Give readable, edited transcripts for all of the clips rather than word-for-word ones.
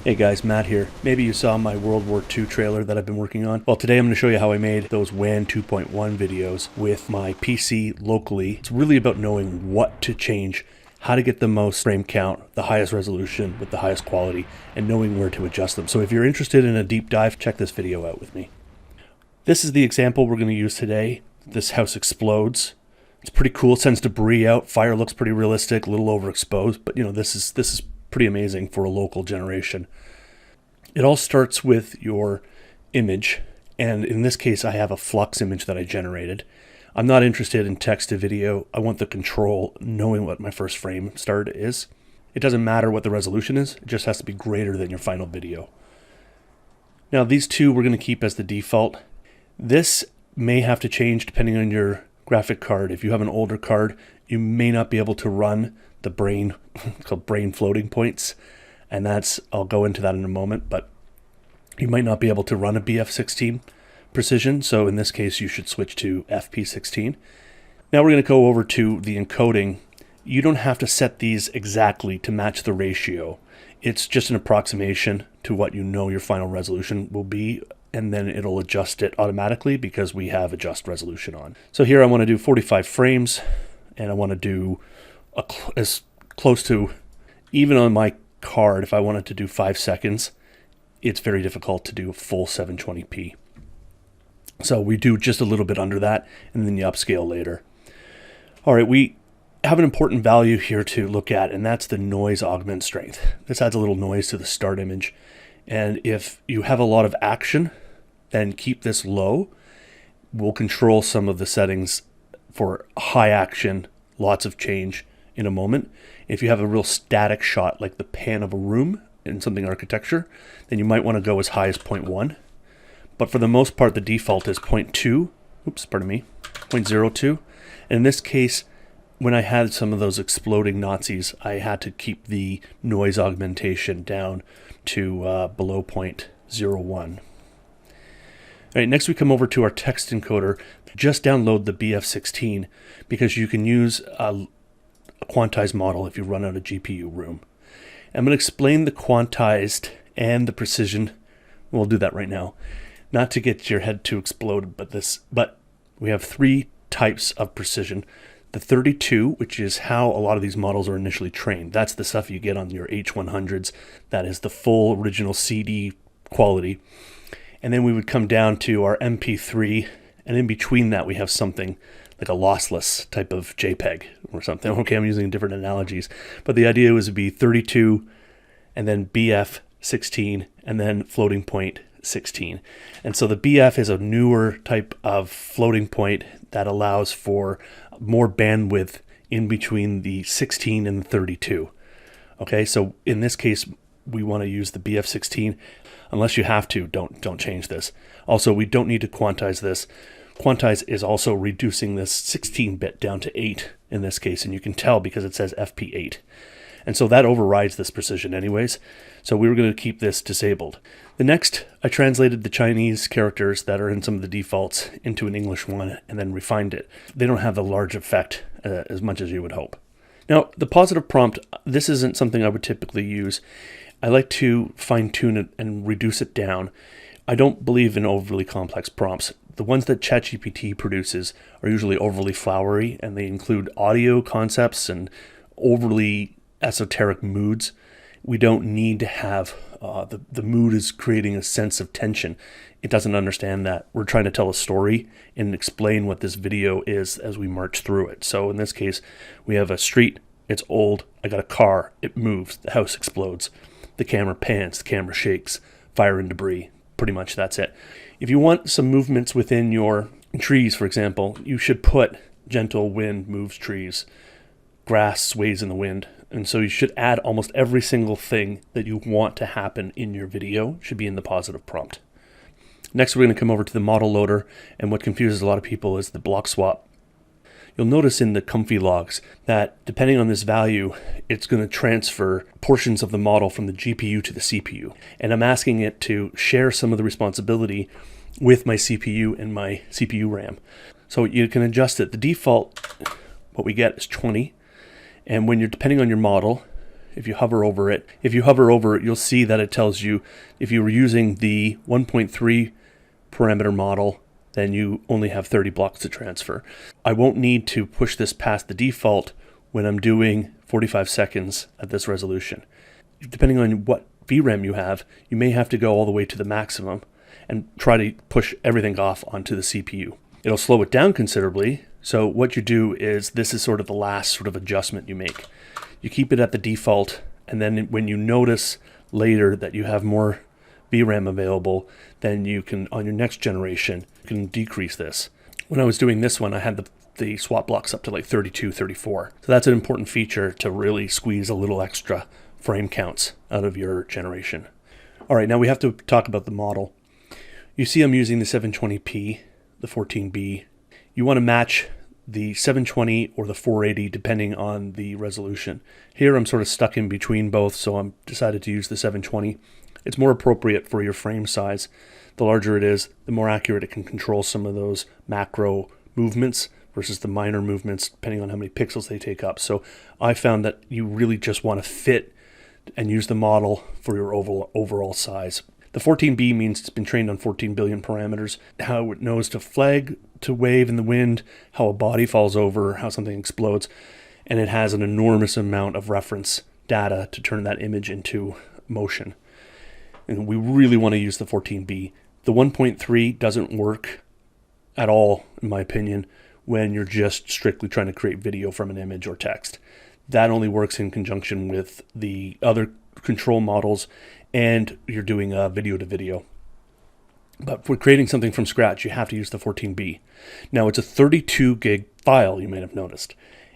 Hey guys, Matt here. Maybe you saw my World War II trailer that I've been working on. Well, today I'm going to show you how I made those WAN 2.1 videos with my PC locally. It's really about knowing what to change, how to get the most frame count, the highest resolution with the highest quality, and knowing where to adjust them. So if you're interested in a deep dive, check this video out with me. This is the example we're going to use today. This house explodes. It's pretty cool. It sends debris out. Fire looks pretty realistic, a little overexposed, but you know, this is pretty amazing for a local generation. It all starts with your image, and in this case I have a flux image that I generated. I'm not interested in text to video. I want the control knowing what my first frame start is. It doesn't matter what the resolution is, it just has to be greater than your final video. Now these two we're going to keep as the default. This may have to change depending on your graphic card. If you have an older card, you may not be able to run the brain, it's called brain floating points, and I'll go into that in a moment, but you might not be able to run a BF16 precision, so in this case you should switch to FP16. Now we're going to go over to the encoding. You don't have to set these exactly to match the ratio. It's just an approximation to what you know your final resolution will be, and then it'll adjust it automatically because we have adjust resolution on. So here I want to do 45 frames, and I want to do as close to, even on my card, if I wanted to do 5 seconds, it's very difficult to do a full 720p. So we do just a little bit under that, and then you upscale later. All right, we have an important value here to look at, and that's the noise augment strength. This adds a little noise to the start image. And if you have a lot of action, then keep this low. We'll control some of the settings for high action, lots of change in a moment. If you have a real static shot like the pan of a room in something architecture, then you might want to go as high as 0.1. But for the most part, the default is 0.2. Oops, pardon me, 0.02. And in this case, when I had some of those exploding Nazis, I had to keep the noise augmentation down to below 0.01. All right, next we come over to our text encoder. Just download the BF16 because you can use a quantized model if you run out of GPU room. I'm going to explain the quantized and the precision. We'll do that right now. Not to get your head too exploded, but we have 3 types of precision. The 32, which is how a lot of these models are initially trained. That's the stuff you get on your H100s. That is the full original CD quality. And then we would come down to our MP3, and in between that we have something like a lossless type of JPEG or something. Okay, I'm using different analogies, but the idea was to be 32 and then BF16 and then floating point 16. And so the BF is a newer type of floating point that allows for more bandwidth in between the 16 and the 32. Okay, so in this case we want to use the BF16. Unless you have to, don't change this. Also, we don't need to quantize this. Quantize is also reducing this 16-bit down to 8 in this case, and you can tell because it says FP8. And so that overrides this precision anyways, so we were going to keep this disabled. The next, I translated the Chinese characters that are in some of the defaults into an English one and then refined it. They don't have the large effect as much as you would hope. Now, the positive prompt, this isn't something I would typically use. I like to fine-tune it and reduce it down. I don't believe in overly complex prompts. The ones that ChatGPT produces are usually overly flowery, and they include audio concepts and overly esoteric moods. We don't need to have the mood is creating a sense of tension. It doesn't understand that. We're trying to tell a story and explain what this video is as we march through it. So in this case, we have a street, it's old, I got a car, it moves, the house explodes. The camera pans, the camera shakes, fire and debris. Pretty much that's it. If you want some movements within your trees, for example, you should put gentle wind moves trees, grass sways in the wind. And so you should add almost every single thing that you want to happen in your video should be in the positive prompt. Next, we're going to come over to the model loader, and what confuses a lot of people is the block swap. You'll notice in the comfy logs that depending on this value, it's going to transfer portions of the model from the GPU to the CPU. And I'm asking it to share some of the responsibility with my CPU and my CPU RAM. So you can adjust it. The default, what we get is 20. And when you're depending on your model, if you hover over it, you'll see that it tells you if you were using the 1.3 parameter model, then you only have 30 blocks to transfer. I won't need to push this past the default when I'm doing 45 seconds at this resolution. Depending on what VRAM you have, you may have to go all the way to the maximum and try to push everything off onto the CPU. It'll slow it down considerably. So what you do is, this is sort of the last sort of adjustment you make. You keep it at the default, and then when you notice later that you have more VRAM available, then you can, on your next generation, you can decrease this. When I was doing this one, I had the swap blocks up to like 32, 34. So that's an important feature to really squeeze a little extra frame counts out of your generation. All right, now we have to talk about the model. You see I'm using the 720p, the 14B. You want to match the 720 or the 480 depending on the resolution. Here I'm sort of stuck in between both, so I'm decided to use the 720. It's more appropriate for your frame size. The larger it is, the more accurate it can control some of those macro movements versus the minor movements depending on how many pixels they take up. So I found that you really just want to fit and use the model for your overall size. The 14B means it's been trained on 14 billion parameters, how it knows to flag to wave in the wind, how a body falls over, how something explodes, and it has an enormous amount of reference data to turn that image into motion. And we really want to use the 14B. The 1.3 doesn't work at all, in my opinion, when you're just strictly trying to create video from an image or text. That only works in conjunction with the other control models, and you're doing video to video. But for creating something from scratch, you have to use the 14B. Now, it's a 32 gig file, you might have noticed,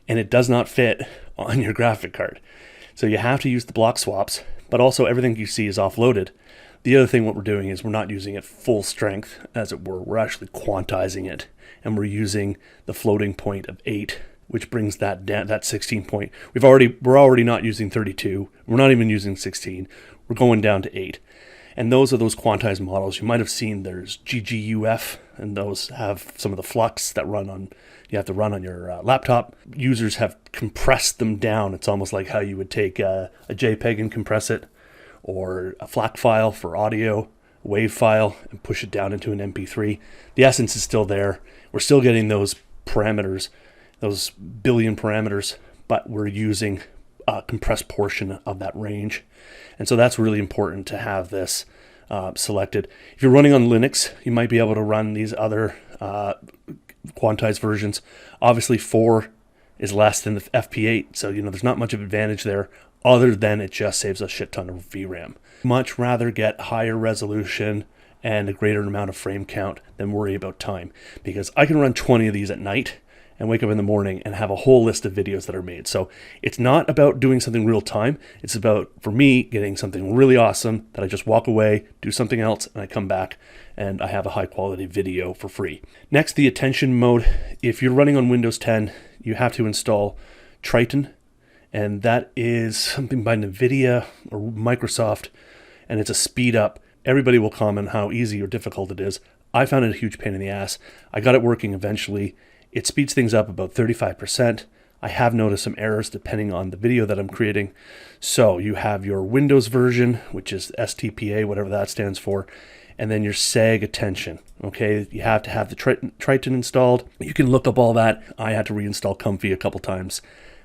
and it does not fit on your graphic card. So you have to use the block swaps, but also everything you see is offloaded. The other thing what we're doing is we're not using it full strength, as it were. We're actually quantizing it, and we're using the floating point of 8, which brings that down, that 16 point. We're already not using 32. We're not even using 16. We're going down to 8. And those are those quantized models. You might have seen there's GGUF, and those have some of the flux that you have to run on your laptop. Users have compressed them down. It's almost like how you would take a JPEG and compress it, or a FLAC file for audio, a WAV file, and push it down into an MP3. The essence is still there. We're still getting those parameters, those billion parameters, but we're using a compressed portion of that range. And so that's really important to have this selected. If you're running on Linux, you might be able to run these other quantized versions. Obviously 4 is less than the FP8, so there's not much of an advantage there, other than it just saves a shit ton of VRAM. Much rather get higher resolution and a greater amount of frame count than worry about time, because I can run 20 of these at night and wake up in the morning and have a whole list of videos that are made. So it's not about doing something real time. It's about, for me, getting something really awesome that I just walk away, do something else, and I come back and I have a high quality video for free. Next, the attention mode. If you're running on Windows 10, you have to install Triton, and that is something by NVIDIA or Microsoft, and it's a speed up. Everybody will comment how easy or difficult it is. I found it a huge pain in the ass. I got it working eventually. It speeds things up about 35%. I have noticed some errors depending on the video that I'm creating. So you have your Windows version, which is STPA, whatever that stands for, and then your SAG attention. Okay, you have to have the Triton installed. You can look up all that. I had to reinstall Comfy a couple times.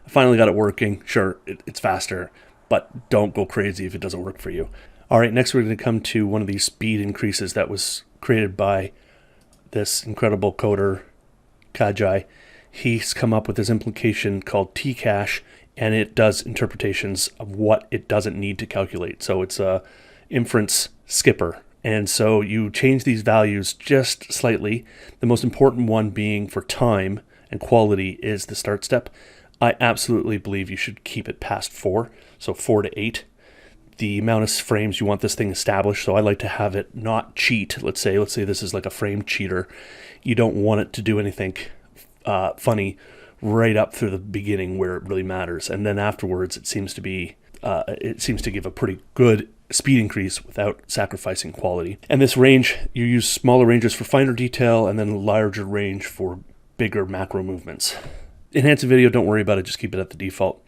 I finally got it working. Sure, it's faster, but don't go crazy if it doesn't work for you. All right, next we're going to come to one of these speed increases that was created by this incredible coder, Kijai. He's come up with this implication called TeaCache, and it does interpretations of what it doesn't need to calculate. So it's a inference skipper. And so you change these values just slightly. The most important one being for time and quality is the start step. I absolutely believe you should keep it past 4, so 4 to 8. The amount of frames you want this thing established, so I like to have it not cheat. Let's say this is like a frame cheater. You don't want it to do anything funny right up through the beginning where it really matters, and then afterwards it seems to give a pretty good speed increase without sacrificing quality. And this range, you use smaller ranges for finer detail and then a larger range for bigger macro movements. Enhance a video, don't worry about it, just keep it at the default.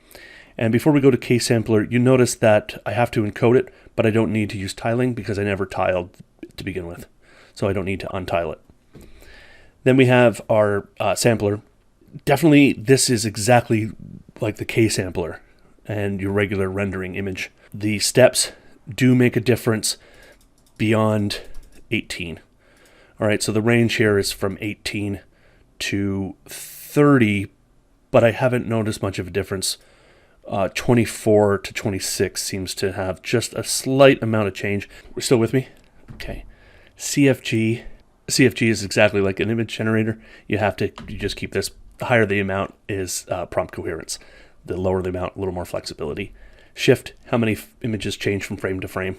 And before we go to case sampler, you notice that I have to encode it, but I don't need to use tiling because I never tiled to begin with. So I don't need to untile it. Then we have our sampler. Definitely, this is exactly like the case sampler and your regular rendering image. The steps do make a difference beyond 18. All right, so the range here is from 18 to 30, but I haven't noticed much of a difference. 24 to 26 seems to have just a slight amount of change. We're still with me? Okay. CFG is exactly like an image generator. You just keep this. The higher the amount is prompt coherence. The lower the amount, a little more flexibility. Shift, how many images change from frame to frame.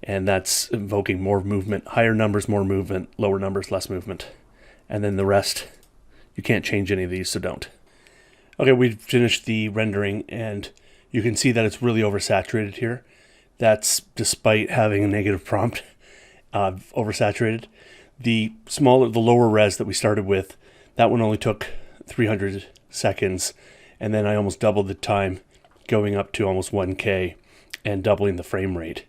And that's invoking more movement. Higher numbers, more movement. Lower numbers, less movement. And then the rest, you can't change any of these, so don't. Okay, we've finished the rendering, and you can see that it's really oversaturated here. That's despite having a negative prompt, oversaturated. The lower res that we started with, that one only took 300 seconds, and then I almost doubled the time, going up to almost 1K and doubling the frame rate.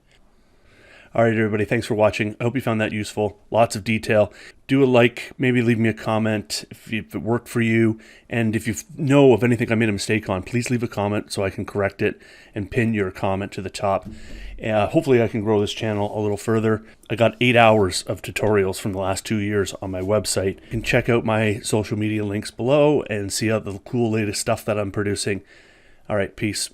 All right, everybody, thanks for watching. I hope you found that useful. Lots of detail. Do a like, maybe leave me a comment if it worked for you. And if you know of anything I made a mistake on, please leave a comment so I can correct it and pin your comment to the top. Hopefully I can grow this channel a little further. I got 8 hours of tutorials from the last 2 years on my website. You can check out my social media links below and see all the cool latest stuff that I'm producing. All right, peace.